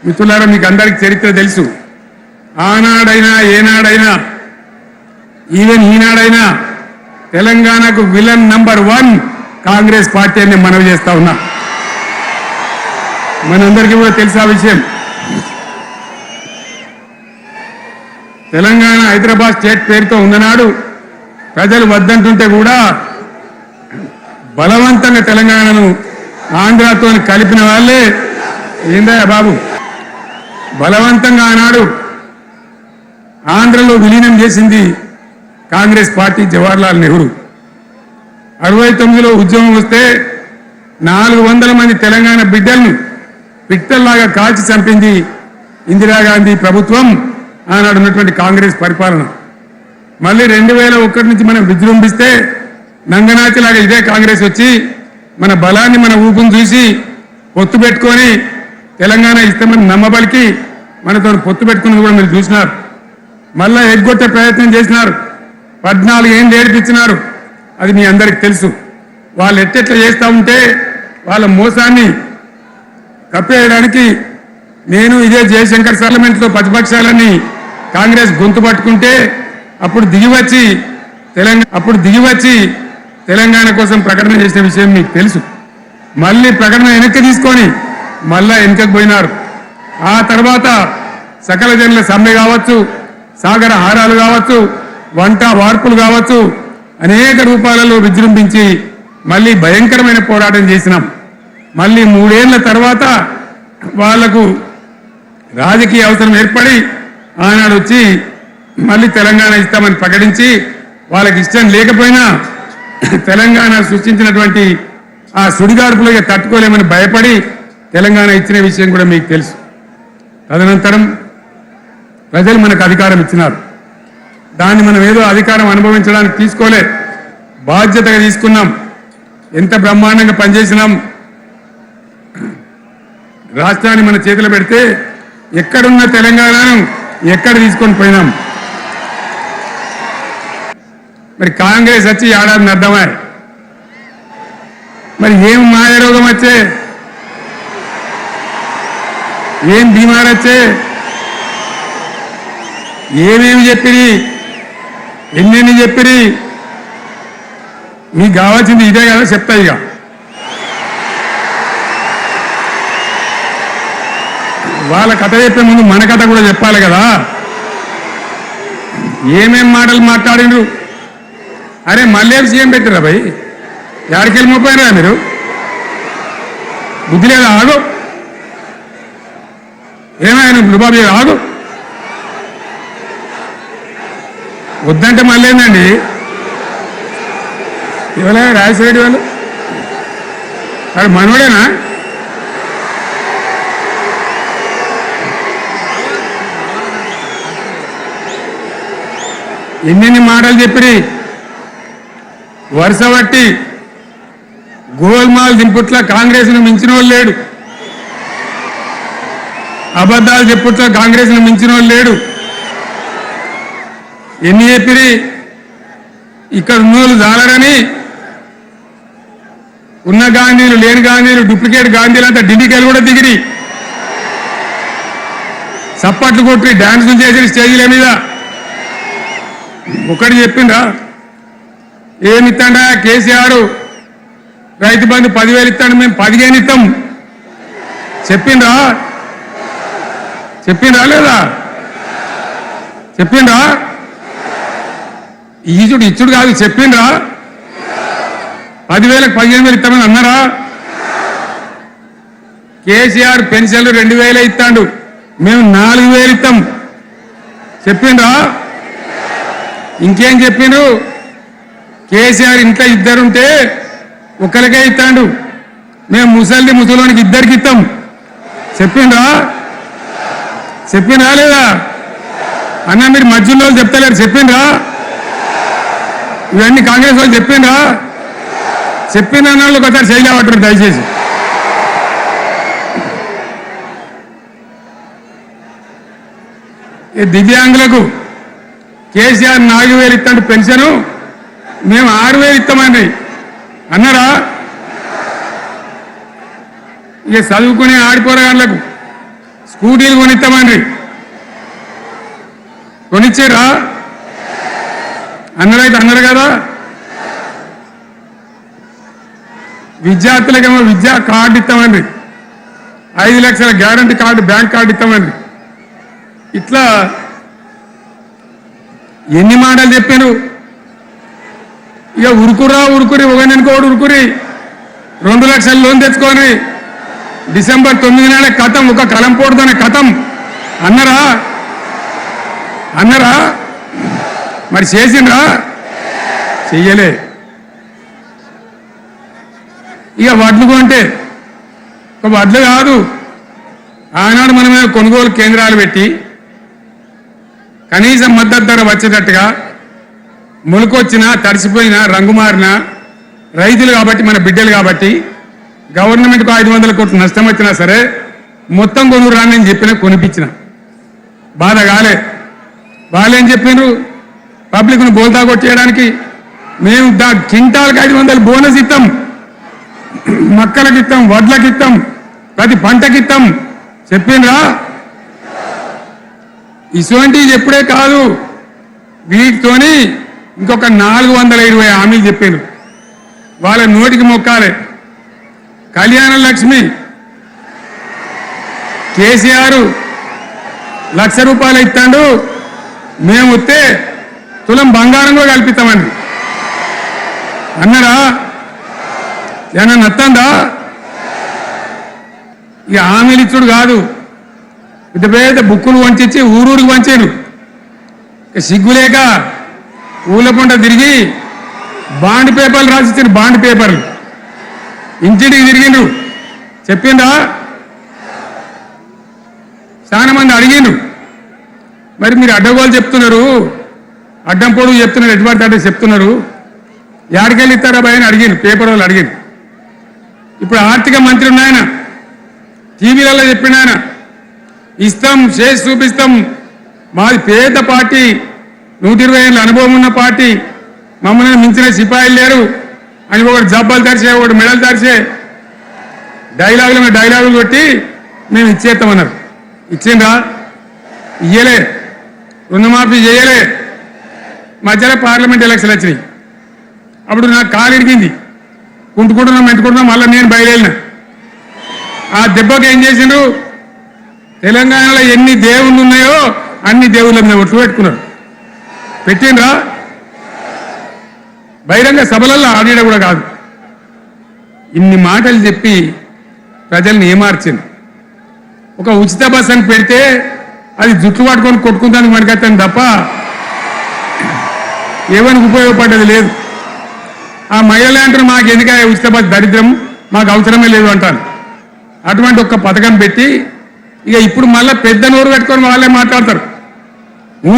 మిత్రులారా, మీకు అందరికి చరిత్ర తెలుసు. ఆనాడైనా ఏనాడైనా ఈవెన్ ఈనాడైనా తెలంగాణకు విలన్ నంబర్ 1 కాంగ్రెస్ పార్టీ అని మనవి చేస్తా ఉన్నా. మనందరికీ కూడా తెలుసా విషయం. తెలంగాణ హైదరాబాద్ స్టేట్ పేరుతో ఉన్ననాడు ప్రజలు వద్దంటుంటే కూడా బలవంతంగా తెలంగాణను ఆంధ్రాతో కలిపిన వాళ్ళే. ఏందయ్యా బాబు, బలవంతంగా ఆనాడు ఆంధ్రలో విలీనం చేసింది కాంగ్రెస్ పార్టీ, జవహర్లాల్ నెహ్రూ. 69లో ఉద్యమం వస్తే 400 మంది తెలంగాణ బిడ్డలను పిట్టల్లాగా కాల్చి చంపింది ఇందిరాగాంధీ ప్రభుత్వం, ఆనాడు ఉన్నటువంటి కాంగ్రెస్ పరిపాలన. మళ్ళీ 2001 నుంచి మనం విజృంభిస్తే నంగనాచిలాగా ఇదే కాంగ్రెస్ వచ్చి మన బలాన్ని, మన ఊపును చూసి పొత్తు పెట్టుకొని తెలంగాణ ఇస్తామని నమ్మబలికి మనతో పొత్తు పెట్టుకున్నది కూడా మీరు చూసినారు. మళ్ళా ఎగ్గొట్టే ప్రయత్నం చేసినారు. 14 ఏళ్ళు ఏడిపించినారు. అది మీ అందరికి తెలుసు. వాళ్ళు ఎట్టెట్లా చేస్తూ ఉంటే వాళ్ళ మోసాన్ని కప్పేయడానికి నేను ఇదే జయశంకర్ పార్లమెంట్లో ప్రతిపక్షాలని కాంగ్రెస్ గొంతు పట్టుకుంటే అప్పుడు దిగివచ్చి తెలంగాణ కోసం ప్రకటన చేసిన విషయం మీకు తెలుసు. మళ్ళీ ప్రకటన వెనక్కి తీసుకొని మళ్ళా వెనకకు పోయినారు. ఆ తర్వాత సకల జనుల సమ్మె కావచ్చు, సాగర హారాలు కావచ్చు, వంట వార్పులు కావచ్చు, అనేక రూపాలలో విజృంభించి మళ్ళీ భయంకరమైన పోరాటం చేసినాం. మళ్ళీ 3 ఏళ్ల తర్వాత వాళ్లకు రాజకీయ అవసరం ఏర్పడి ఆనాడు వచ్చి మళ్ళీ తెలంగాణ ఇస్తామని ప్రకటించి వాళ్ళకి ఇష్టం లేకపోయినా తెలంగాణ సృష్టించినటువంటి ఆ సుడిగాడుపులకి తట్టుకోలేమని భయపడి తెలంగాణ ఇచ్చిన విషయం కూడా మీకు తెలుసు. తదనంతరం ప్రజలు మనకు అధికారం ఇచ్చినారు. దాన్ని మనం ఏదో అధికారం అనుభవించడానికి తీసుకోలే, బాధ్యతగా తీసుకున్నాం. ఎంత బ్రహ్మాండంగా పనిచేసినాం. రాష్ట్రాన్ని మన చేతిలో పెడితే ఎక్కడున్న తెలంగాణను ఎక్కడ తీసుకొని పోయినాం. మరి కాంగ్రెస్ వచ్చి ఏడాది అర్థమా? మరి ఏం మాయరోగం వచ్చే, ఏం బీమారు వచ్చే, ఏమేమి చెప్పిరి, ఎన్నెన్ని చెప్పిరి, మీకు కావాల్సింది ఇదే కదా. చెప్తా ఇక వాళ్ళ కథ చెప్పే ముందు మన కథ కూడా చెప్పాలి కదా. ఏమేం మాటలు మాట్లాడిండ్రు. అరే మళ్ళీ సీఎం పెట్టిరా భయ్, ఎక్కడికెళ్ళి మోపోయినా మీరు? బుద్ధి లేదా? ఆగు. ఏమైనా బాబు ఆగు. వద్దంటే మళ్ళీ ఏందండి ఇవాళ రాజశేఖర వాళ్ళు వాడు మనవడేనా? ఎన్నెన్ని మాటలు చెప్పి వరుస బట్టి గోల్మాల్ దింపుట్ల కాంగ్రెస్ను మించిన వాళ్ళు లేడు. అబద్ధాలు చెప్పుట్ల కాంగ్రెస్ను మించిన వాళ్ళు లేడు. ఎన్ని చెప్పిరి? ఇక్కడ ఉన్నోళ్ళు జాలరని ఉన్న గాంధీలు, లేని గాంధీలు, డూప్లికేట్ గాంధీలు అంతా ఢిల్లీకి కూడా దిగిరి, చప్పట్లు కొట్టి డాన్సులు చేసిన స్టేజీల మీద. ఒకటి చెప్పిండ్రా? ఏమిత్తాడా కేసీఆర్? రైతు బంధు 10,000 ఇస్తాడు, మేము 15 ఇస్తాం. చెప్పిండ్రా లేదా? చెప్పిండ్రా? ఇచ్చుడు కాదు, చెప్పిండ్రా? 10,000కు 15,000 ఇస్తామని అన్నారా? కేసీఆర్ పెన్షన్లు 2,000 ఇస్తాడు, మేము 4,000 ఇస్తాం. చెప్పిండ్రా? ఇంకేం చెప్పిండ్రు? కేసీఆర్ ఇంట్లో 2 ఉంటే ఒకరికే ఇస్తాడు, మేము ముసలోనికి 2కి ఇస్తాం. చెప్పిండ్రా లేదా అన్న? మీరు మధ్యలో చెప్తలేరు. చెప్పిండ్రా? ఇవన్నీ కాంగ్రెస్ వాళ్ళు చెప్పిండ్రా? చెప్పిన వాళ్ళు ఒకసారి చేయలేమంటారు దయచేసి. దివ్యాంగులకు కేసీఆర్ 4,000 ఇస్తాడు పెన్షను, మేము 6,000 ఇస్తామండి అన్నారా? ఇక చదువుకునే ఆడిపోరగాళ్ళకు స్కూటీలు కొనిస్తామండ్రి. కొనిచ్చారా? అన్నరైతే అన్నారు కదా. విద్యార్థులకేమో విద్యా కార్డు ఇస్తామండి, 5 లక్షల గ్యారంటీ కార్డు, బ్యాంక్ కార్డు ఇస్తామండి. ఇట్లా ఎన్ని మాటలు చెప్పాను. ఇక ఉరుకురి ఒకననుకోడు ఉరుకురి 2 లక్షల లోన్ తెచ్చుకొని డిసెంబర్ 9 నాడే కథం, ఒక కలంపోడుతోనే కథం అన్నరా మరి చేసిండ్రా? చెయ్యలే. ఇక వడ్లు కొంటే ఒక వడ్లు కాదు, ఆనాడు మనమే కొనుగోలు కేంద్రాలు పెట్టి కనీసం మద్దతు ధర వచ్చేటట్టుగా మొలకొచ్చినా తడిసిపోయినా రంగు మారినా రైతులు కాబట్టి మన బిడ్డలు కాబట్టి గవర్నమెంట్కు 500 కోట్లు నష్టం వచ్చినా సరే మొత్తం కొనురాని నేను చెప్పినా కొనిపించిన. బాధ వాళ్ళేం చెప్పిండ్రు? పబ్లిక్ను బోల్తా కొట్టేయడానికి మేము క్వింటాల్కి 500 బోనస్ ఇస్తాం, మక్కలకి ఇస్తాం, వడ్లకి ఇస్తాం, ప్రతి పంటకి ఇస్తాం చెప్పిండ్రా? ఇటువంటివి చెప్పుడే కాదు, వీటితోని ఇంకొక 420 హామీలు చెప్పిండ్రు. వాళ్ళ నోటికి మొక్కాలే. కళ్యాణ లక్ష్మి కేసీఆర్ 1 లక్ష రూపాయలు ఇస్తాడు, మేము వస్తే తులం బంగారం కూడా కల్పిస్తామండి అన్నారా? ఏమన్నా నత్తందా? ఇక హామీలు ఇచ్చుడు కాదు, పెద్ద పెద్ద బుక్కులు వంచి ఊరూరికి వంచారు. సిగ్గులేక ఊళ్ళ పంట తిరిగి బాండ్ పేపర్లు రాసిచ్చారు. బాండ్ పేపర్లు ఇంటింటికి తిరిగిండ్రు. చెప్పిండ్రా? చాలా మంది అడిగిండ్రు. మరి మీరు అడ్డగోలు చెప్తున్నారు, అడ్డం పొడుగు చెప్తున్నారు, ఎటువంటి అంటే చెప్తున్నారు, యాడికెళ్ళి ఇస్తారా భయ అని అడిగిండ్రు. పేపర్ వాళ్ళు అడిగిండ్రు. ఇప్పుడు ఆర్థిక మంత్రి ఉన్నాయన టీవీలలో చెప్పిన ఆయన, ఇస్తాం చేసి చూపిస్తాం, మాది పేద పార్టీ, 120 ఏళ్ళ అనుభవం ఉన్న పార్టీ, మమ్మల్ని మించిన సిపాయిలు లేరు అని ఒకటి జబ్బాలు తరిచే, ఒకటి మెడలు తరిచే డైలాగులు కొట్టి మేము ఇచ్చేస్తామన్నారు. ఇచ్చిండ్రా? ఇయ్యలే. రుణమాఫీ చేయలే. మధ్యలో పార్లమెంట్ ఎలక్షన్ వచ్చినాయి. అప్పుడు నాకు కాలు ఇరిగింది, మెంటుకుంటున్నాం, మళ్ళీ నేను బయలుదేరిన. ఆ దెబ్బకి ఏం చేసిండ్రు? తెలంగాణలో ఎన్ని దేవుళ్ళు ఉన్నాయో అన్ని దేవుళ్ళ మీద ఒట్లు పెట్టుకున్నారు. పెట్టిండ్రా? బహిరంగ సభలలో ఆడిన కూడా కాదు. ఇన్ని మాటలు చెప్పి ప్రజల్ని ఏమార్చింది. ఒక ఉచిత బస్ అని పెడితే అది జుట్టు పట్టుకొని కొట్టుకుంటానికి మనకైతే తప్ప ఏమనికి ఉపయోగపడ్డది లేదు. ఆ మహిళలు అంటారు, మాకు ఎందుక ఉచిత బస్ దరిద్రం, మాకు అవసరమే లేదు అంటారు. అటువంటి ఒక పథకం పెట్టి ఇక ఇప్పుడు మళ్ళీ పెద్ద నోరు పెట్టుకొని వాళ్ళే మాట్లాడతారు.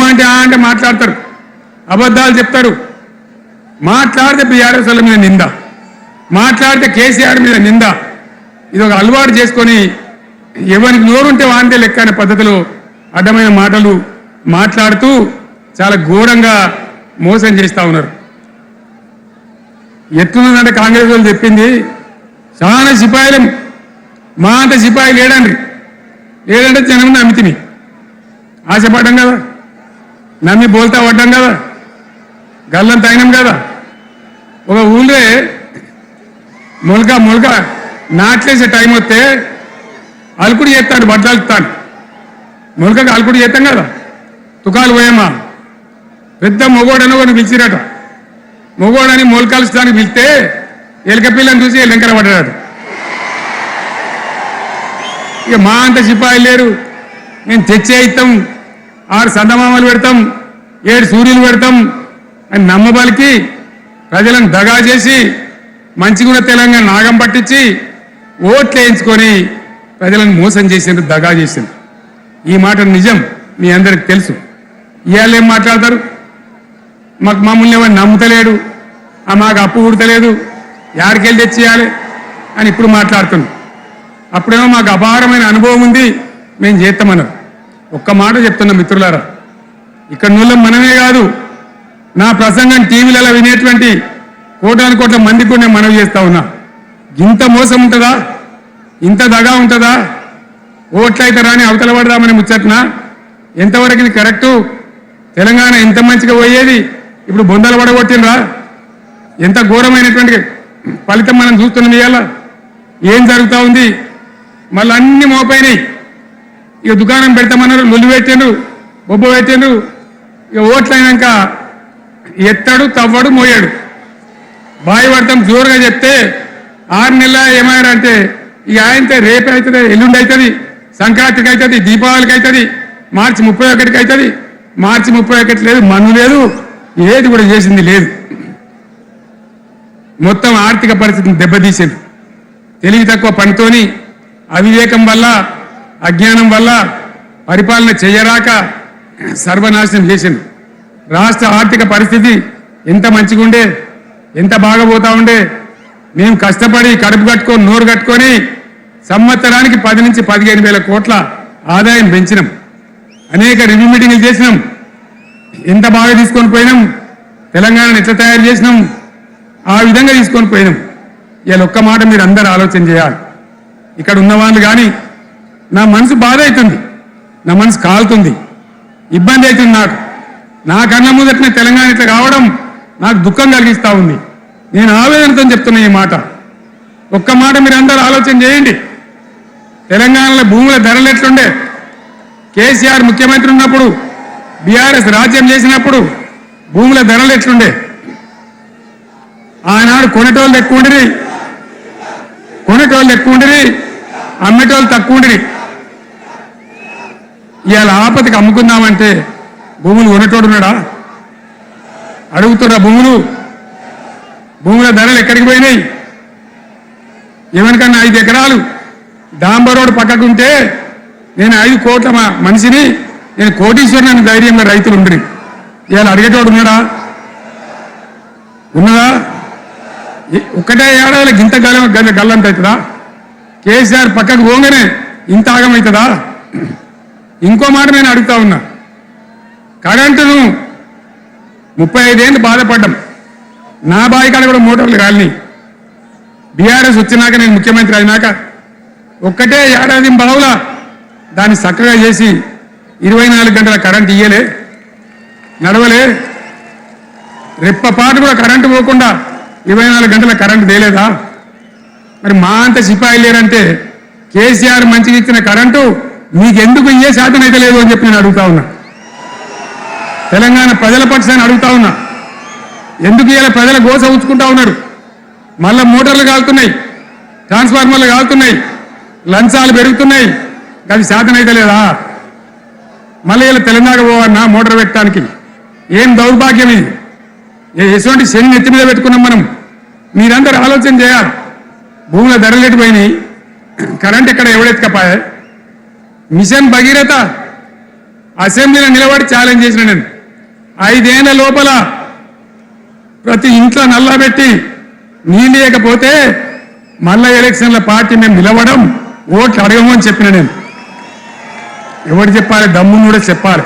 అంటే అంటే మాట్లాడతారు, అబద్ధాలు చెప్తారు. మాట్లాడితే బీఆర్ఎస్ వాళ్ళ మీద నింద, మాట్లాడితే కేసీఆర్ మీద నింద. ఇది ఒక అలవాటు చేసుకొని ఎవరికి నోరుంటే వాంటే లెక్క అనే పద్ధతిలో అడ్డమైన మాటలు మాట్లాడుతూ చాలా ఘోరంగా మోసం చేస్తూ ఉన్నారు. ఎట్లున్నదంటే కాంగ్రెస్ వాళ్ళు చెప్పింది, చాలా సిపాయిలం, మా అంత సిపాయి లేడంటే జనం నమ్మితిని, ఆశపడ్డాం కదా, నమ్మి బోల్తా పడ్డాం కదా, గల్లంత అయినాం కదా. ఒక ఊళ్ళే మొలక నాట్లేసే టైం వస్తే అలుకుడు చేస్తాడు, బట్టలుతాడు. మొలకకు అలుకుడు చేస్తాం కదా, తుకాలు పోయామా, పెద్ద మొగోడని ఒకరిని పిలిచిరట. మొగోడని మొలకలుస్తానికి పిలిస్తే ఎలక పిల్లని చూసి ఎల్లెంకర పడ్డాడు. ఇక మా అంత సిపాయిలు లేరు, మేము తెచ్చే ఇస్తాం, 6 సందమామలు పెడతాం, 7 సూర్యులు పెడతాం అని నమ్మబలికి ప్రజలను దగా చేసి మంచిగున్న తెలంగాణ నాగం పట్టించి ఓట్లు వేయించుకొని ప్రజలను మోసం చేసిండ్రు, దగా చేసిండ్రు. ఈ మాట నిజం, మీ అందరికి తెలుసు. ఇవాళ ఏం మాట్లాడతారు? మమ్మల్ని ఎవరు నమ్ముతలేడు, మాకు అప్పు కుడతలేదు, యాడికెళ్ళి తెచ్చియాలి అని ఇప్పుడు మాట్లాడుతున్నాం. అప్పుడేమో మాకు అపారమైన అనుభవం ఉంది, మేము చేస్తామన్నారు. ఒక్క మాట చెప్తున్నా మిత్రులారా, ఇక్కడ నూళ్ళం మనమే కాదు, నా ప్రసంగం టీవీలలో వినేటువంటి కోటాను కోట్ల మందికి నేను మనవి చేస్తా ఉన్నా. ఇంత మోసం ఉంటుందా? ఇంత దగా ఉంటుందా? ఓట్లయితే రాని అవతల పడదామని ముచ్చట్న ఎంతవరకు ఇది కరెక్టు? తెలంగాణ ఎంత మంచిగా పోయేది, ఇప్పుడు బొందలు పడగొట్టినరా? ఎంత ఘోరమైనటువంటి ఫలితం మనం చూస్తున్నాం. ఇవాళ ఏం జరుగుతూ ఉంది? మళ్ళీ అన్ని మోపైనాయి. ఇక దుకాణం పెడతామన్నారు, లొల్లు పెట్టారు, బొబ్బ పెట్టారు. ఇక ఓట్లయినాక ఎత్తాడు, తవ్వడు, మోయాడు. బాయి పడతాం జోరుగా చెప్తే 6 నెలల ఏమయ్యారంటే ఇక ఆయనతో రేపు అవుతుంది, ఎల్లుండి అవుతుంది, సంక్రాంతికి అవుతుంది, దీపావళికి అవుతుంది, మార్చి 31కి అవుతుంది. మార్చి 31 లేదు, మన్ను లేదు, ఏది కూడా చేసింది లేదు. మొత్తం ఆర్థిక పరిస్థితిని దెబ్బతీసింది. తెలివి తక్కువ పనితోని, అవివేకం వల్ల, అజ్ఞానం వల్ల పరిపాలన చేయరాక సర్వనాశనం చేసింది. రాష్ట్ర ఆర్థిక పరిస్థితి ఎంత మంచిగా ఉండే, ఎంత బాగా పోతా ఉండే. మేము కష్టపడి కడుపు కట్టుకొని నోరు కట్టుకొని సంవత్సరానికి 10 నుంచి 15 వేల కోట్ల ఆదాయం పెంచినాం. అనేక రివ్యూ మీటింగ్లు చేసినాం. ఎంత బాగా తీసుకొని పోయినాం, తెలంగాణను ఎట్లా తయారు చేసినాం, ఆ విధంగా తీసుకొని పోయినాం. ఇలా ఒక్క మాట మీరు అందరూ ఆలోచన చేయాలి. ఇక్కడ ఉన్న వాళ్ళు కానీ నా మనసు బాధ అవుతుంది, నా మనసు కాలుతుంది, ఇబ్బంది అవుతుంది. నా కళ్ళ ముందటనే తెలంగాణ ఇట్లా కావడం నాకు దుఃఖం కలిగిస్తూ ఉంది. నేను ఆవేదనతో చెప్తున్నా ఈ మాట. ఒక్క మాట మీరు అందరూ ఆలోచన చేయండి. తెలంగాణలో భూముల ధరలు ఎట్లుండే? కేసీఆర్ ముఖ్యమంత్రి ఉన్నప్పుడు, బీఆర్ఎస్ రాజ్యం చేసినప్పుడు భూముల ధరలు ఎట్లుండే? ఆనాడు కొనేటోళ్ళు ఎక్కువ ఉండిరి, అమ్మేటోళ్ళు తక్కువ ఉండిరి. ఇవాళ ఆపదకి అమ్ముకుందామంటే భూములు కొనేటోడు ఉన్నాడా? అడుగుతున్నా భూముల ధరలు ఎక్కడికి పోయినాయి? ఎవరికన్నా 5 ఎకరాలు డాంబర్ రోడ్ పక్కకుంటే నేను 5 కోట్ల మనిషిని, నేను కోటీశ్వరుని ధైర్యంగా రైతులు ఉండరు. ఇవాళ అడిగేటోడు ఉన్నాడా? ఉన్నదా? ఒక్కటే ఏడాదిలో గింత గల్లంత అవుతుందా? కేసీఆర్ పక్కకు పోగానే ఇంత ఆగమవుతుందా? ఇంకో మాట నేను అడుగుతా ఉన్నా. కరెంటును 35 ఏళ్ళు బాధపడ్డాం. నా బావి కాడ కూడా మోటార్లు కాలినాయి. బీఆర్ఎస్ వచ్చినాక, నేను ముఖ్యమంత్రి అయినాక ఒక్కటే ఏడాది బావులా దాన్ని చక్కగా చేసి 24 గంటల కరెంట్ ఇయ్యలే, నడవలే. రెప్పపాటు కూడా కరెంటు పోకుండా 24 గంటల కరెంటు తేలేదా? మరి మా అంత సిపాయి లేరంటే కేసీఆర్ మంచిగా ఇచ్చిన కరెంటు మీకెందుకు ఇయ్యే శాతం అయితే లేదు అని చెప్పి నేను అడుగుతా ఉన్నా. తెలంగాణ ప్రజల పక్షాన్ని అడుగుతా ఉన్నా. ఎందుకు ఇలా ప్రజల గోస ఉంచుకుంటా ఉన్నాడు? మళ్ళా మోటార్లు కాలుతున్నాయి, ట్రాన్స్ఫార్మర్లు కాలుతున్నాయి, లంచాలు పెరుగుతున్నాయి. అది శాతం అయితే లేదా? మళ్ళీ ఇలా తెలంగాణ పోవన్నా మోటార్ పెట్టడానికి? ఏం దౌర్భాగ్యం ఇది! ఎటువంటి శని నెత్తి మీద పెట్టుకున్నాం మనం. మీరందరూ ఆలోచన చేయాలి. భూముల ధరలు ఎటుపోయినాయి, కరెంట్ ఎక్కడ ఎవడెత్తకపోయా? మిషన్ భగీరథ అసెంబ్లీలో నిలబడి ఛాలెంజ్ చేసిన నేను. 5 ఏళ్ల లోపల ప్రతి ఇంట్లో నల్లా పెట్టి నీళ్ళు లేకపోతే మళ్ళా ఎలక్షన్ల పార్టీ మేము నిలవడం, ఓట్లు అడగము అని చెప్పిన నేను. ఎవరు చెప్పాలి? దమ్మును కూడా చెప్పాలి.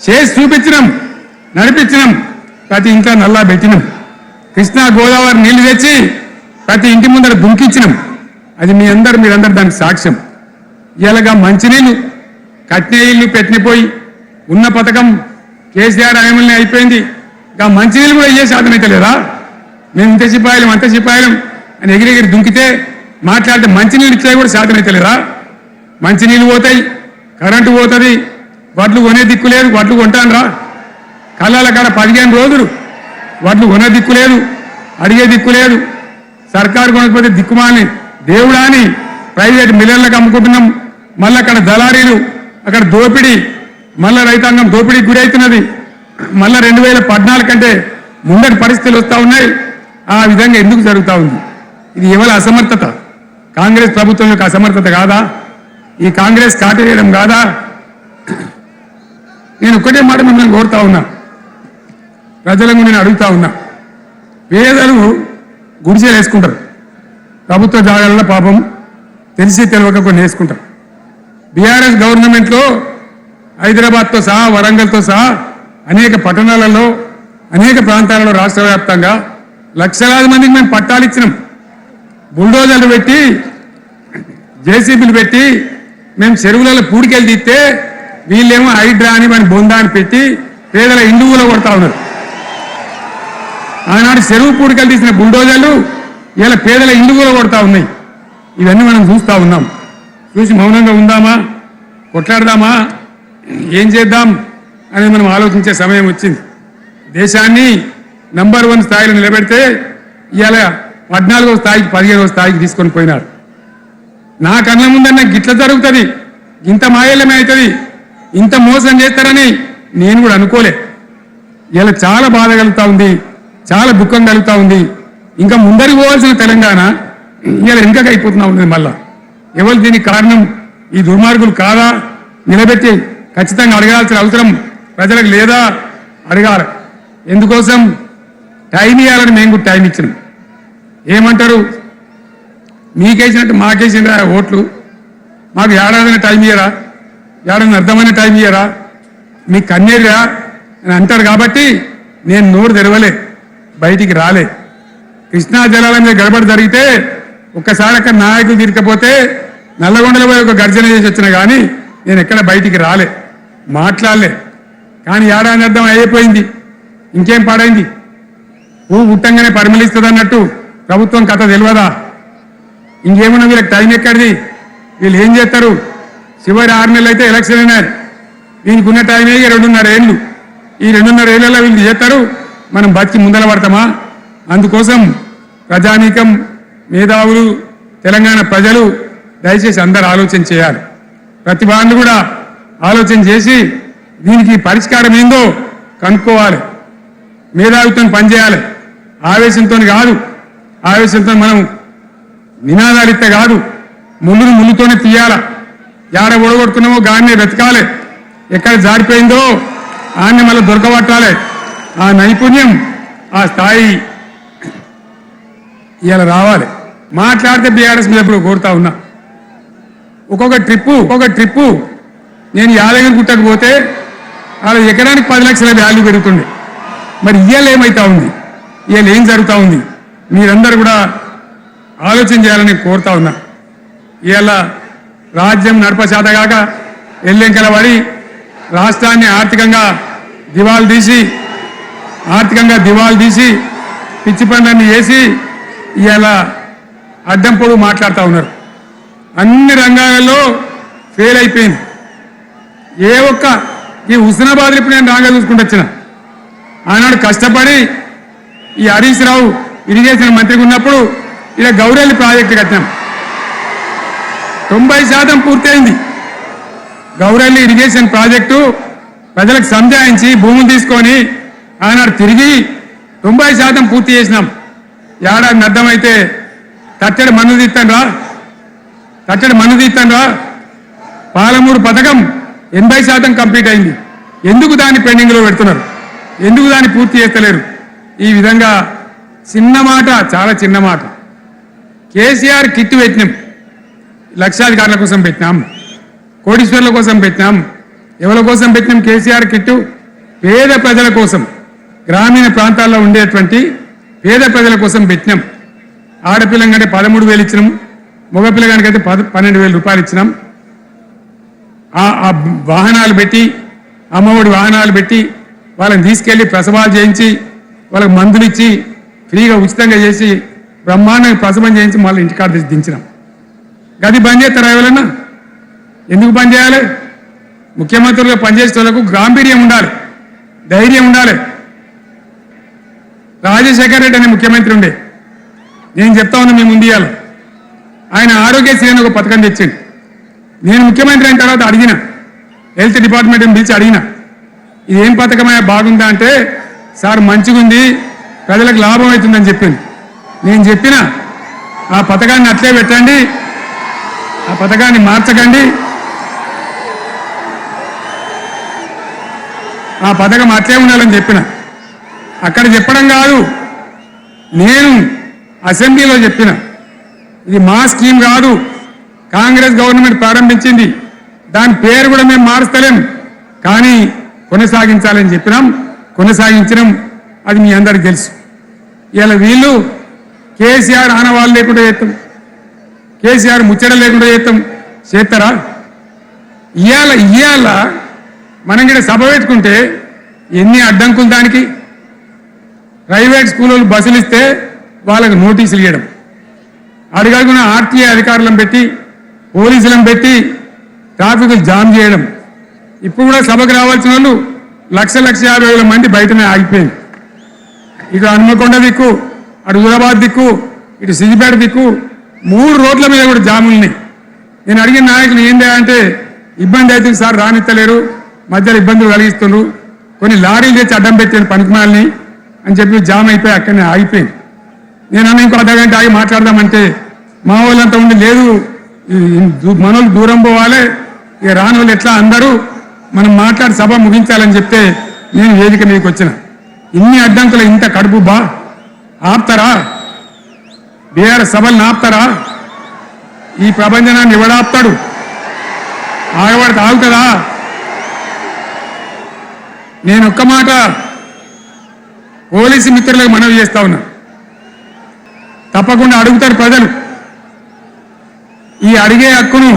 చేసి చూపించినాం, నడిపించినాం. ప్రతి ఇంట్లో నల్లా పెట్టినాం. కృష్ణా గోదావరి నీళ్లు తెచ్చి ప్రతి ఇంటి ముందర దుంకించినాం. అది మీరందరూ దానికి సాక్ష్యం. ఇలాగా మంచినీళ్ళు కట్నే ఇల్లు పెట్టిపోయి ఉన్న పథకం కేసీఆర్ ఆయమల్ని అయిపోయింది. ఇంకా మంచినీళ్ళు కూడా ఇయ్యే శాతం అయితే లేదా? మేము ఇంత సిపాయిలం అంత సిపాయిలం అని ఎగిరెగిరి దుంకితే మాట్లాడితే మంచినీళ్ళు ఇచ్చే కూడా శాతం అయితే లేదా? మంచినీళ్ళు పోతాయి, కరెంటు పోతుంది, వడ్లు కొనే దిక్కు లేదు. వడ్లు కొంటానరా? కళ్ళాల కాడ 15 రోజులు వడ్లు కొనే దిక్కు లేదు, అడిగే దిక్కు లేదు. సర్కారు కొనకపోతే దిక్కుమాని దేవుడా అని ప్రైవేట్ మిల్లర్లకు అమ్ముకుంటున్నాం. మళ్ళీ అక్కడ దళారీలు, అక్కడ దోపిడీ, మళ్ళీ రైతాంగం దోపిడీకి గురవుతున్నది. మళ్ళీ 2014 కంటే ముందటి పరిస్థితులు వస్తూ ఉన్నాయి. ఆ విధంగా ఎందుకు జరుగుతూ ఉంది? ఇది ఎవరి అసమర్థత? కాంగ్రెస్ ప్రభుత్వం యొక్క అసమర్థత కాదా? ఈ కాంగ్రెస్ కాటేయడం కాదా? నేను ఒక్కటే మాట మిమ్మల్ని కోరుతా ఉన్నా, ప్రజలను నేను అడుగుతా ఉన్నా. పేదలు గుడిసెలు వేసుకుంటారు, ప్రభుత్వ జాగాలలో పాపం తెలిసి తెలియక కొన్ని వేసుకుంటారు. బీఆర్ఎస్ గవర్నమెంట్లో హైదరాబాద్తో సహా, వరంగల్తో సహా అనేక పట్టణాలలో, అనేక ప్రాంతాలలో రాష్ట్ర వ్యాప్తంగా లక్షలాది మందికి మేము పట్టాలు ఇచ్చినాం. బుల్డోజర్లు పెట్టి జేసీబీలు పెట్టి మేము చెరువులలో పూడికెళ్ళి తీస్తే వీళ్ళేమో హైడ్రా అని మన బొందా అని పెట్టి పేదల ఇండుగులో కొడతా ఉన్నారు. ఆనాడు చెరువు పూడికెళ్ళి తీసిన బుల్డోజర్లు ఇలా పేదల ఇండుగులో కొడతా ఉన్నాయి. ఇవన్నీ మనం చూస్తూ ఉన్నాం. చూసి మౌనంగా ఉందామా, కొట్లాడదామా, ఏం చేద్దాం అనేది మనం ఆలోచించే సమయం వచ్చింది. దేశాన్ని నంబర్ 1 స్థాయిలో నిలబెడితే ఇవాళ 14వ స్థాయికి 15వ స్థాయికి తీసుకొని పోయినారు. నా కళ్ళ ముందన్న గిట్ల జరుగుతుంది, ఇంత మాయల్యమే అవుతుంది, ఇంత మోసం చేస్తారని నేను కూడా అనుకోలే. ఇలా చాలా బాధ కలుగుతా ఉంది, చాలా దుఃఖం కలుగుతా ఉంది. ఇంకా ముందరికి పోవాల్సిన తెలంగాణ ఇలా వెనుకగా అయిపోతున్నా ఉంది. మళ్ళా ఎవరు దీనికి కారణం? ఈ దుర్మార్గులు కాదా? నిలబెట్టి ఖచ్చితంగా అడగాల్సిన అవసరం ప్రజలకు లేదా? అడగాలి. ఎందుకోసం? టైం ఇవ్వాలని మేము కూడా టైం ఇచ్చినాం. ఏమంటారు? మీకేసినట్టు మాకేసిన ఓట్లు, మాకు ఏడాదిన టైం ఇయ్యరా, ఏడాదిని అర్థమైన టైం ఇయ్యరా, మీకు కన్నేరా అని అంటారు. కాబట్టి నేను నోరు తెరవలే, బయటికి రాలే. కృష్ణా జలాల మీద గడబడి జరిగితే ఒక్కసారి అక్కడ నాయకులు తిరగకపోతే నల్లగొండలో పోయి ఒక గర్జన చేసి వచ్చినా కానీ నేను ఎక్కడ బయటికి రాలే, మాట్లాడలే. కానీ ఏడాది అర్థం అయిపోయింది, ఇంకేం పాడైంది? పువ్వు పుట్టంగానే పరిమళిస్తుంది అన్నట్టు ప్రభుత్వం కథ తెలియదా? ఇంకేమన్నా వీళ్ళకి టైం ఎక్కడిది? వీళ్ళు ఏం చేస్తారు? చివరి 6 నెలలు అయితే ఎలక్షన్ అయినారు. వీళ్ళకి ఉన్న టైమే 2.5 ఏళ్ళు. ఈ 2.5 ఏళ్ళలో వీళ్ళు చేస్తారు, మనం బతికి ముందర పడతామా? అందుకోసం ప్రజానీకం, మేధావులు, తెలంగాణ ప్రజలు దయచేసి అందరూ ఆలోచన చేయాలి. ప్రతి వాళ్ళు కూడా ఆలోచన చేసి దీనికి పరిష్కారం ఏందో కనుక్కోవాలి. మేధావితో పనిచేయాలి. ఆవేశంతో కాదు. ఆవేశంతో మనం నినాదాలు ఇస్తే కాదు, ముళ్ళును ముళ్ళుతోనే తీయాల. యాడ ఓడగొడుతున్నామో గాడినే వెతకాలి. ఎక్కడ జారిపోయిందో ఆన్ని మళ్ళీ దొరకబట్టాలి. ఆ నైపుణ్యం, ఆ స్థాయి ఇలా రావాలి. మాట్లాడితే బీఆర్ఎస్ మీద ఎప్పుడు కోరుతా ఉన్నా. ఒక్కొక్క ట్రిప్పు నేను యాదగిరి గుట్టకు పోతే అలా ఎకరానికి 10 లక్షల వాల్యూ పెరుగుతుండే. మరి ఇవాళ ఏమవుతా ఉంది? ఇవాళ ఏం జరుగుతూ ఉంది? మీరందరూ కూడా ఆలోచన చేయాలని కోరుతా ఉన్నా. ఇవాళ రాజ్యం నడపచేతగాక ఎల్లెంకల పడి రాష్ట్రాన్ని ఆర్థికంగా దివాలు తీసి పిచ్చి పనులన్నీ వేసి ఇవాళ అడ్డం పొడుగు మాట్లాడుతూ ఉన్నారు. అన్ని రంగాలలో ఫెయిల్ అయిపోయింది. ఏ ఒక్క ఈ హుస్నాబాద్ ఇప్పుడు నేను రాగా చూసుకుంటూ వచ్చిన ఆనాడు కష్టపడి ఈ హరీష్ రావు ఇరిగేషన్ మంత్రిగా ఉన్నప్పుడు ఇలా గౌరెల్లి ప్రాజెక్టు కట్టినాం. 90% పూర్తయింది. గౌరెల్లి ఇరిగేషన్ ప్రాజెక్టు ప్రజలకు సంజాయించి భూములు తీసుకొని ఆనాడు తిరిగి 90% పూర్తి చేసినాం. ఏడాది అర్థమైతే తట్టడి మన్ను తీస్తాను రా. పాలమూరు పథకం 80% కంప్లీట్ అయింది. ఎందుకు దాన్ని పెండింగ్లో పెడుతున్నారు? ఎందుకు దాన్ని పూర్తి చేస్తలేరు? ఈ విధంగా చిన్న మాట, చాలా చిన్న మాట. కేసీఆర్ కిట్ పెట్టినాం, లక్షాధికారుల కోసం పెట్టినాం, కోటీశ్వర్ల కోసం పెట్టినాం. ఎవరి కోసం పెట్టినాం కేసీఆర్ కిట్టు? పేద ప్రజల కోసం, గ్రామీణ ప్రాంతాల్లో ఉండేటువంటి పేద ప్రజల కోసం పెట్టినాం. ఆడపిల్లకంటే 13,000 ఇచ్చినాం, మగపిల్లగానికైతే 12,000 రూపాయలు ఇచ్చినాం. ఆ వాహనాలు పెట్టి, అమ్మఒడి వాహనాలు పెట్టి వాళ్ళని తీసుకెళ్లి ప్రసవాలు చేయించి వాళ్ళకి మందులు ఇచ్చి ఫ్రీగా ఉచితంగా చేసి బ్రహ్మాండంగా ప్రసవం చేయించి మళ్ళీ ఇంటికాడ దించినాం. గది బంద్ చేస్తారా? ఎవరన్నా ఎందుకు బంద్ చేయాలి? ముఖ్యమంత్రులుగా పనిచేసే వాళ్ళకు గాంభీర్యం ఉండాలి, ధైర్యం ఉండాలి. రాజశేఖర రెడ్డి అనే ముఖ్యమంత్రి ఉండే, నేను చెప్తా ఉన్నా మీ ముందు ఇయ్యాలి. ఆయన ఆరోగ్యశ్రీ అని ఒక పథకం తెచ్చిండు. నేను ముఖ్యమంత్రి అయిన తర్వాత అడిగిన, హెల్త్ డిపార్ట్మెంట్ని పిలిచి అడిగిన, ఇదేం పథకమైనా బాగుందా అంటే, సార్ మంచిగుంది, ప్రజలకు లాభం అవుతుందని చెప్పింది. నేను చెప్పిన ఆ పథకాన్ని అట్లే పెట్టండి, ఆ పథకాన్ని మార్చకండి, ఆ పథకం అట్లే ఉండాలని చెప్పిన. అక్కడ చెప్పడం కాదు, నేను అసెంబ్లీలో చెప్పిన, ఇది మా స్కీమ్ కాదు, కాంగ్రెస్ గవర్నమెంట్ ప్రారంభించింది, దాని పేరు కూడా మేము మారుస్తలేం, కానీ కొనసాగించాలని చెప్పినాం, కొనసాగించడం. అది మీ అందరికి తెలుసు. ఇలా వీళ్ళు కేసీఆర్ ఆనవాళ్ళు లేకుండా చేస్తాం. కేసీఆర్ ముచ్చట లేకుండా చేస్తారా? ఇవాళ మనం కూడా సభ పెట్టుకుంటే ఎన్ని అడ్డంకులు దానికి. ప్రైవేట్ స్కూళ్ళు బస్సులు ఇస్తే వాళ్ళకు నోటీసులు ఇవ్వడం, అడగకుండా ఆర్టీఏ అధికారులను పెట్టి పోలీసులను పెట్టి ట్రాఫిక్ జామ్ చేయడం. ఇప్పుడు కూడా సభకు రావాల్సిన వాళ్ళు 1,50,000 మంది బయటనే ఆగిపోయింది. ఇటు హనుమకొండ దిక్కు, అటు హుజరాబాద్ దిక్కు, ఇటు సిద్దిపేట దిక్కు 3 రోడ్ల మీద కూడా జాములు ఉన్నాయి. నేను అడిగిన నాయకులు ఏంటి అంటే ఇబ్బంది అవుతుంది సార్, రానిత్తలేరు, మధ్యలో ఇబ్బందులు కలిగిస్తున్నారు, కొన్ని లారీలు తెచ్చి అడ్డం పెట్టాను పనికిమాలని అని చెప్పి జామ్ అయిపోయి అక్కడనే ఆగిపోయింది. నేను అన్న ఇంకో అర్ధగంట ఆగి మాట్లాడదామంటే మా వాళ్ళంతా ఉండి లేదు మనోళ్ళు దూరం పోవాలి, ఇక రాని వాళ్ళు ఎట్లా అందరూ మనం మాట్లాడి సభ ముగించాలని చెప్తే నేను వేదిక మీకు వచ్చిన. ఇన్ని అడ్డంకులు ఇంత కడుపు ఆపుతారా? బీఆర్ఎస్ సభలను ఆపుతారా? ఈ ప్రభంజనాన్ని ఎవడాపుతాడు? ఆగబడితే ఆగుతుందా? నేను ఒక్క మాట పోలీసు మిత్రులకు మనవి చేస్తా ఉన్నా, తప్పకుండా అడుగుతారు ప్రజలు. ఈ అడిగే హక్కును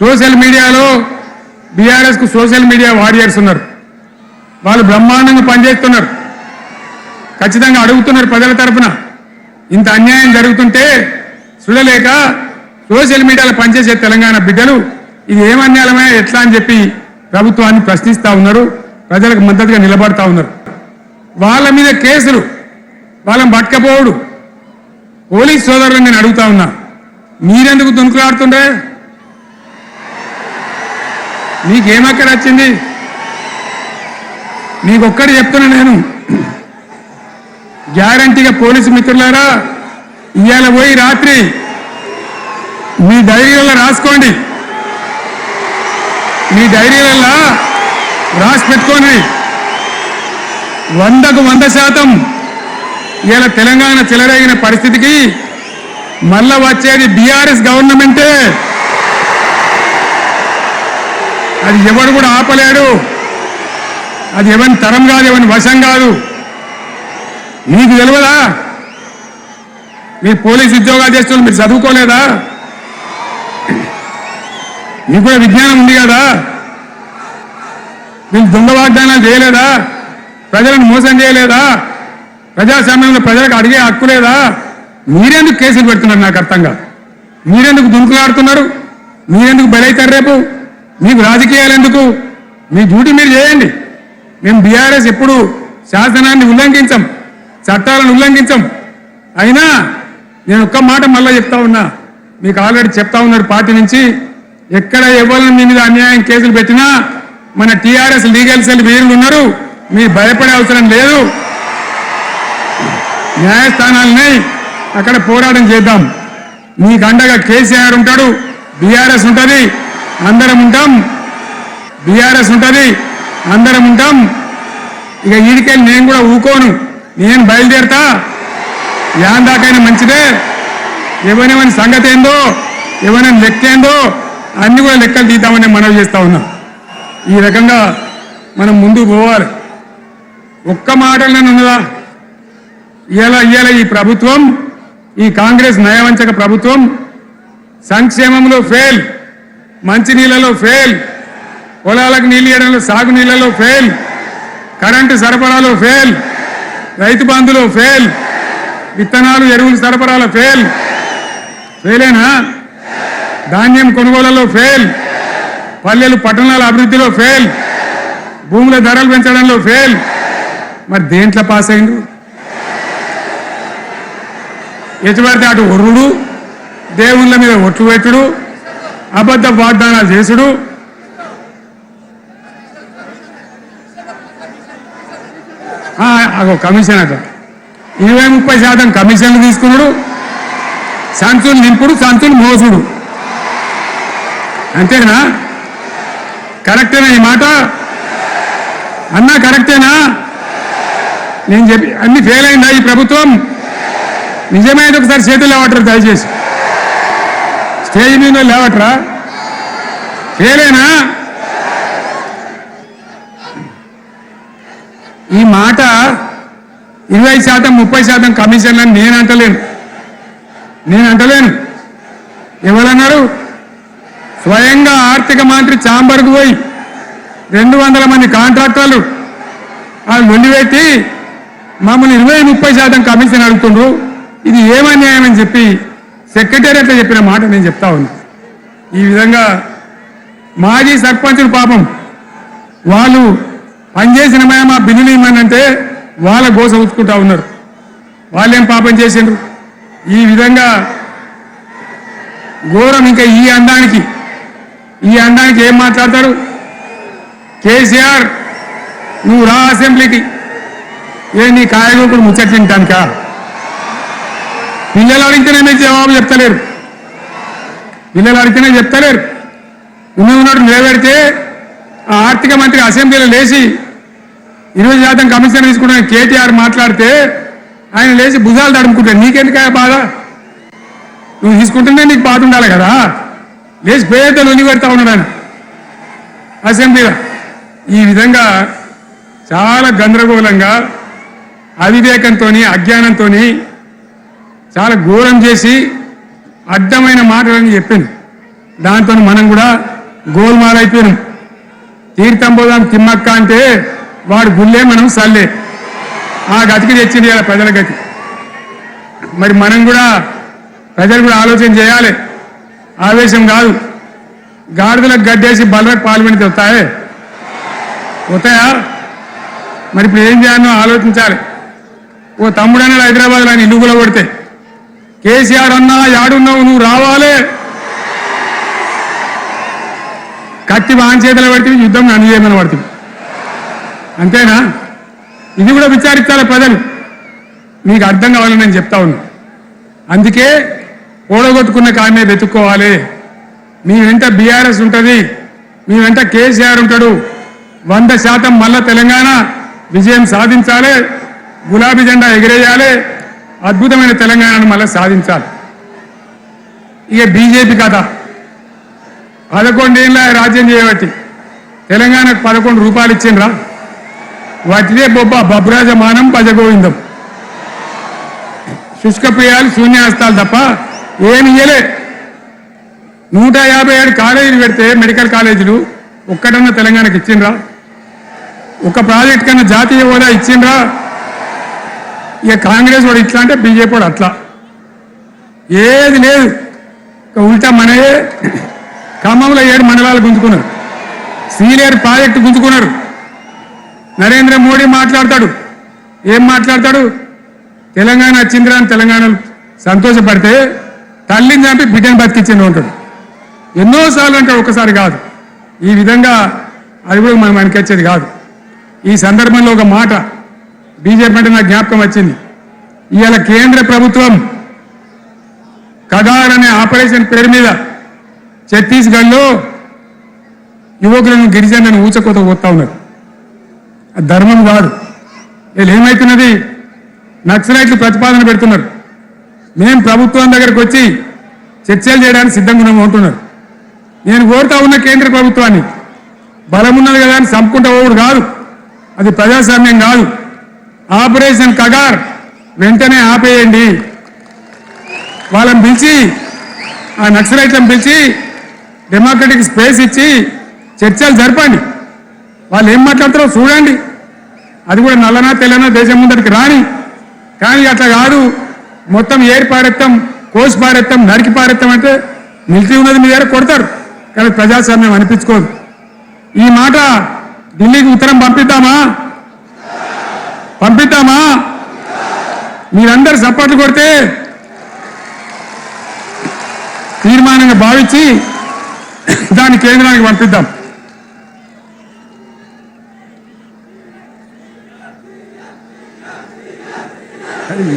సోషల్ మీడియాలో బీఆర్ఎస్కు సోషల్ మీడియా వారియర్స్ ఉన్నారు, వాళ్ళు బ్రహ్మాండంగా పనిచేస్తున్నారు, ఖచ్చితంగా అడుగుతున్నారు ప్రజల తరఫున. ఇంత అన్యాయం జరుగుతుంటే చూడలేక సోషల్ మీడియాలో పనిచేసే తెలంగాణ బిడ్డలు ఇది ఏమన్యాయమే ఎట్లా అని చెప్పి ప్రభుత్వాన్ని ప్రశ్నిస్తూ ఉన్నారు, ప్రజలకు మద్దతుగా నిలబడతా ఉన్నారు. వాళ్ళ మీద కేసులు, వాళ్ళని పట్టుకపోవడు. పోలీస్ సోదరులను నేను అడుగుతా ఉన్నా, మీరెందుకు దునుకులాడుతుండే? మీకేమక్కడ వచ్చింది? మీకొక్కటి చెప్తున్నా నేను, గ్యారంటీగా పోలీసు మిత్రులారా, ఇవాళ పోయి రాత్రి మీ డైరీలలో రాసుకోండి, మీ డైరీలలో రాసి పెట్టుకోండి. 100కు 100% ఇవాళ తెలంగాణ చెలరేగిన పరిస్థితికి మళ్ళా వచ్చేది బీఆర్ఎస్ గవర్నమెంటే. అది ఎవడు కూడా ఆపలేడు, అది ఎవరి తరం కాదు, ఎవరి వశం కాదు. మీకు తెలియదా? మీరు పోలీసు ఉద్యోగాలు చేస్తున్నారు, మీరు చదువుకోలేదా? మీకు కూడా విజ్ఞానం ఉంది కదా? మీరు దొంగ వాగ్దానాలు చేయలేదా? ప్రజలను మోసం చేయలేదా? ప్రజాస్వామ్యంలో ప్రజలకు అడిగే హక్కు లేదా? మీరెందుకు కేసులు పెడుతున్నారు నాకు అర్థం కాదు. మీరెందుకు దుంకులాడుతున్నారు? మీరెందుకు బలైతారు? రేపు మీకు రాజకీయాలు ఎందుకు? మీ డ్యూటీ మీరు చేయండి. మేము బీఆర్ఎస్ ఎప్పుడు శాసనాన్ని ఉల్లంఘించం, చట్టాలను ఉల్లంఘించం. అయినా నేను ఒక్క మాట మళ్ళీ చెప్తా ఉన్నా, మీకు ఆల్రెడీ చెప్తా ఉన్నారు పార్టీ నుంచి, ఎక్కడ ఎవరిని మీ మీద అన్యాయం కేసులు పెట్టినా మన టీఆర్ఎస్ లీగల్ సెల్ వీరులు ఉన్నారు, మీరు భయపడే అవసరం లేదు. న్యాయస్థానాలని అక్కడ పోరాటం చేద్దాం. మీకు అండగా కేసీఆర్ ఉంటాడు, బీఆర్ఎస్ ఉంటుంది, అందరం ఉంటాం. బీఆర్ఎస్ ఉంటుంది, అందరం ఉంటాం. ఇక ఈడికెళ్ళి నేను కూడా ఊకోను, నేను బయలుదేరతా. యాన్ దాకైనా మంచిదే. ఎవరెవరి సంగతి ఏందో, ఎవరైనా లెక్క ఏందో అన్ని కూడా లెక్కలు తీద్దామని మనవి చేస్తా ఉన్నాం. ఈ రకంగా మనం ముందుకు పోవాలి. ఒక్క మాటలను ఉన్నదా? ఇవాళ ఈ ప్రభుత్వం, ఈ కాంగ్రెస్ నయవంచక ప్రభుత్వం సంక్షేమంలో ఫెయిల్, మంచినీళ్ళలో ఫెయిల్, పొలాలకు నీళ్ళు ఇవ్వడంలో, సాగునీళ్లలో ఫెయిల్, కరెంటు సరఫరాలో ఫెయిల్, రైతు బంధులో ఫెయిల్, విత్తనాలు ఎరువులు సరఫరాలో ఫెయిలేనా? ధాన్యం కొనుగోళ్లలో ఫెయిల్, పల్లెలు పట్టణాల అభివృద్ధిలో ఫెయిల్, భూముల ధరలు పెంచడంలో ఫెయిల్. మరి దేంట్లో పాస్ అయిండు? ఎటుపడితే అటు ఒర్రుడు, దేవుళ్ళ మీద ఒట్లు పెట్టుడు, అబద్ధ వాగ్దానాలు చేసుడు. అగో కమిషన్ అట 20-30% కమిషన్లు తీసుకున్నాడు, సంచులు నింపుడు, సంచులు మోసుడు. అంతేనా? కరెక్టేనా ఈ మాట? అన్నా కరెక్టేనా? నేను చెప్పి అన్ని ఫెయిల్ అయిందా ఈ ప్రభుత్వం? నిజమైతే ఒకసారి చేతులు లేవట్రా, దయచేసి స్టేజ్ మీద లేవట్రా. ఫెయిలేనా? ఈ మాట 20%, 30% కమిషన్లని నేను అంటలేను. స్వయంగా ఆర్థిక మంత్రి ఛాంబర్కు పోయి 200 మంది కాంట్రాక్టర్లు వాళ్ళు లొల్లిపెట్టి మమ్మల్ని 20-30% కమిషన్ అడుగుతుండ్రు, ఇది ఏమన్యాయం అని చెప్పి సెక్రటేరియట్లో చెప్పిన మాట నేను చెప్తా ఉన్నా. ఈ విధంగా మాజీ సర్పంచులు పాపం వాళ్ళు పనిచేసిన మా బిల్లులు ఇవ్వనంటే వాళ్ళ గోస ఉచ్చుకుంటా ఉన్నారు. వాళ్ళేం పాపం చేసిండ్రు? ఈ విధంగా ఘోరం. ఇంకా ఈ అందానికి ఏం మాట్లాడతారు? కేసీఆర్ నువ్వు రా అసెంబ్లీకి, ఏ నీ కాయగూకుడు ముచ్చట్లు వింటానికా? పిల్లలు అడిగితేనే మీరు జవాబు చెప్తలేరు, పిల్లలు అడిగితేనే చెప్తలేరు. ఉన్నట్టు నిలబెడితే ఆ ఆర్థిక మంత్రి అసెంబ్లీలో లేచి 20% కమిషన్ తీసుకుంటున్న కేటీఆర్ మాట్లాడితే ఆయన లేచి భుజాలు తడుముకుంటాడు. నీకెందుకు బాధ? నువ్వు తీసుకుంటుంటే నీకు బాధ ఉండాలి కదా. లేచి పేదలు ఉన్ని పెడతా ఉన్నాడు ఆయన అసెంబ్లీలో. ఈ విధంగా చాలా గందరగోళంగా అవివేకంతో అజ్ఞానంతో చాలా ఘోరం చేసి అడ్డమైన మాటలని చెప్పింది. దాంతో మనం కూడా గోల్మాల్ అయిపోయినాం. తీర్థం పోదాం తిమ్మక్క అంటే వాడు గుళ్ళే మనం సల్లే. ఆ గతికి తెచ్చింది ఇలా ప్రజల గతి. మరి మనం కూడా ప్రజలు కూడా ఆలోచన చేయాలి. ఆవేశం కాదు. గాడిదలకు గడ్డేసి బలరకు పాల్గొని వస్తాయా? మరి ఇప్పుడు ఏం చేయాలో ఆలోచించాలి. ఓ తమ్ముడు అన్నాడు హైదరాబాద్లో ఆయన ఇల్లు కూడా కొడితే, కేసీఆర్ అన్నా యాడున్నావు నువ్వు రావాలి, కత్తి వాన్ చేతులు పడితే యుద్ధం నన్ను చేయమని పడుతుంది. అంతేనా? ఇది కూడా విచారించాలి ప్రజలు. మీకు అర్థం కావాలని నేను చెప్తా ఉన్నా. అందుకే ఓడగొట్టుకున్న కాడనే వెతుక్కోవాలి. మీ వెంట బీఆర్ఎస్ ఉంటుంది, మీ వెంట కేసీఆర్ ఉంటాడు. 100% మళ్ళా తెలంగాణ విజయం సాధించాలి, గులాబీ జెండా ఎగిరేయాలి, అద్భుతమైన తెలంగాణను మళ్ళీ సాధించాలి. ఇక బీజేపీ కథ 11 ఏళ్ళ రాజ్యం చేయబట్టి తెలంగాణకు 11 రూపాయలు ఇచ్చిండ్రా? వాటిదే బబ్రాజమానం భజగోవిందం, శుష్కప్రియాలు శూన్యాస్తాలు తప్ప ఏమి ఇయ్యలే. 157 కాలేజీలు పెడితే మెడికల్ కాలేజీలు ఒక్కటన్నా తెలంగాణకు ఇచ్చిండ్రా? ఒక ప్రాజెక్ట్ కన్నా జాతీయ హోదా ఇచ్చిండ్రా? ఇక కాంగ్రెస్ వాడు ఇట్లా అంటే బీజేపీ వాడు అట్లా, ఏది లేదు. ఉల్టా మనయే ఖమ్మంలో 7 మండలాలు గుంజుకున్నారు, సీనియర్ ప్రాజెక్టు గుంజుకున్నారు. నరేంద్ర మోడీ మాట్లాడతాడు, ఏం మాట్లాడతాడు? తెలంగాణ వచ్చిందిరా అని తెలంగాణలో సంతోషపడితే తల్లిని చంపి బిడ్డను బతికించింది ఉంటాడు. ఎన్నోసార్లు అంటాడు, ఒకసారి కాదు. ఈ విధంగా అది కూడా మనం అనిపించేది కాదు. ఈ సందర్భంలో ఒక మాట బీజేపీ అంటే నాకు జ్ఞాపకం వచ్చింది. ఇవాళ కేంద్ర ప్రభుత్వం కగార్ అనే ఆపరేషన్ పేరు మీద ఛత్తీస్గఢ్లో యువకులను గిరిజనులను ఊచకోత పోతా ఉన్నారు. అది ధర్మం కాదు. వీళ్ళు ఏమవుతున్నది? నక్సలైట్లు ప్రతిపాదన పెడుతున్నారు. మేము ప్రభుత్వం దగ్గరకు వచ్చి చర్చలు చేయడానికి సిద్ధంగా ఉన్నాము అంటున్నారు. నేను కోరుతా ఉన్న కేంద్ర ప్రభుత్వాన్ని, బలం ఉన్నది కదా అని చంపుకుంటా పోవుడు కాదు, అది ప్రజాస్వామ్యం కాదు. ఆపరేషన్ కగార్ వెంటనే ఆపేయండి. వాళ్ళని పిలిచి, ఆ నక్సలైట్లను పిలిచి డెమోక్రటిక్ స్పేస్ ఇచ్చి చర్చలు జరపండి. వాళ్ళు ఏం మాట్లాడతారో చూడండి. అది కూడా నల్లనా తెల్లనా దేశం ముందరికి రాని. కానీ అట్లా కాదు, మొత్తం ఏరి పారెత్తాం, కోసి పారెత్తాం, నరికి పారెత్తాం అంటే మిలిటరీ ఉన్నది మీ దగ్గర కొడతారు. కానీ ప్రజాస్వామ్యం అనిపించుకోదు. ఈ మాట ఢిల్లీకి ఉత్తరం పంపిద్దామా? మీరందరూ సపోర్ట్లు కొడితే తీర్మానంగా భావించి దాన్ని కేంద్రానికి పంపిద్దాం.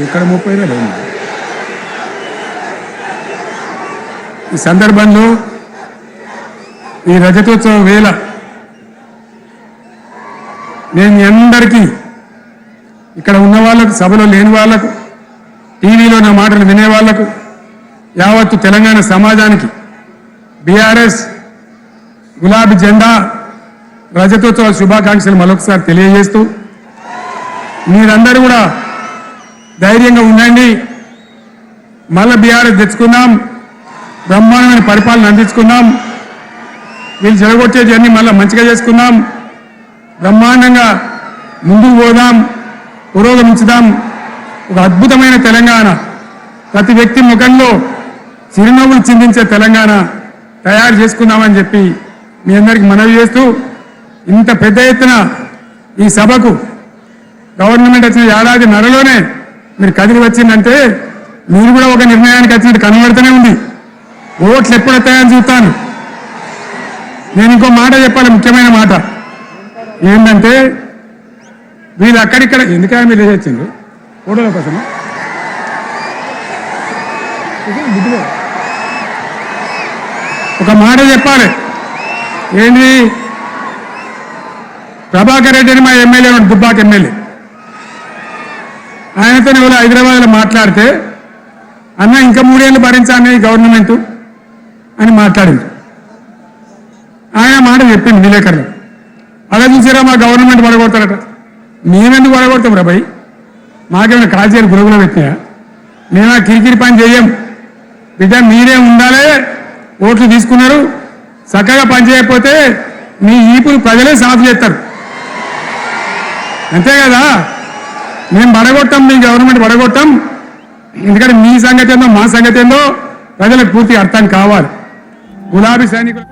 ఇక్కడ 30 లేదు. ఈ సందర్భంలో ఈ రజతోత్సవ వేళ నేను మీ అందరికీ, ఇక్కడ ఉన్న వాళ్ళకు, సభలో లేని వాళ్లకు, టీవీలో నా మాటలు వినే వాళ్లకు, యావత్తు తెలంగాణ సమాజానికి బీఆర్ఎస్ గులాబీ జెండా రజతోత్సవ శుభాకాంక్షలు మరొకసారి తెలియజేస్తూ, మీరందరూ కూడా ధైర్యంగా ఉండండి. మళ్ళీ బీఆర్ఎస్ తెచ్చుకుందాం, బ్రహ్మాండమైన పరిపాలన అందించుకుందాం. వీళ్ళు చెడగొట్టేవన్నీ మళ్ళీ మంచిగా చేసుకుందాం, బ్రహ్మాండంగా ముందుకు పోదాం, పురోగమించుదాం. ఒక అద్భుతమైన తెలంగాణ, ప్రతి వ్యక్తి ముఖంలో చిరునవ్వులు చిందించే తెలంగాణ తయారు చేసుకుందామని చెప్పి మీ అందరికీ మనవి చేస్తూ, ఇంత పెద్ద ఎత్తున ఈ సభకు గవర్నమెంట్ వచ్చిన ఏడాది నరలోనే మీరు కదిలి వచ్చిందంటే మీరు కూడా ఒక నిర్ణయానికి వచ్చినట్టు కనబడుతూనే ఉంది. ఓట్లు ఎప్పుడు వస్తాయని చూస్తాను. నేను ఇంకో మాట చెప్పాలి, ముఖ్యమైన మాట ఏంటంటే వీళ్ళు అక్కడిక్కడ ఎందుకని మీరు వచ్చిండ్రు ఫోటోల కోసమా? ఒక మాట చెప్పాలి, ఏంటి ప్రభాకర్ రెడ్డి అని మా ఎమ్మెల్యే దుబ్బాక ఎమ్మెల్యే, ఆయనతో ఎవరు హైదరాబాద్లో మాట్లాడితే అన్న ఇంకా 3 ఏళ్ళు భరించాలని గవర్నమెంట్ అని మాట్లాడింది. ఆయన మాట చెప్పింది విలేకరులు, అలా చూసారా మా గవర్నమెంట్ పడగొడతారట. మేమెందుకు పడగొడతాం రా భయ్, మాకేమైనా కాల్చేరు గురుగులు పెట్టినాయా? మేమా కిరికిరి పని చేయం బిడ్డ, మీరే ఉండాలి. ఓట్లు తీసుకున్నారు, చక్కగా పని చేయకపోతే మీ ఈపులు ప్రజలే సాఫ్ చేస్తారు, అంతే కదా. మేము పడగొట్టాం, మీ గవర్నమెంట్ పడగొట్టాం. ఎందుకంటే మీ సంగతి ఏందో మా సంగతి ఏందో ప్రజలకు పూర్తి అర్థం కావాలి. గులాబీ సైనికులు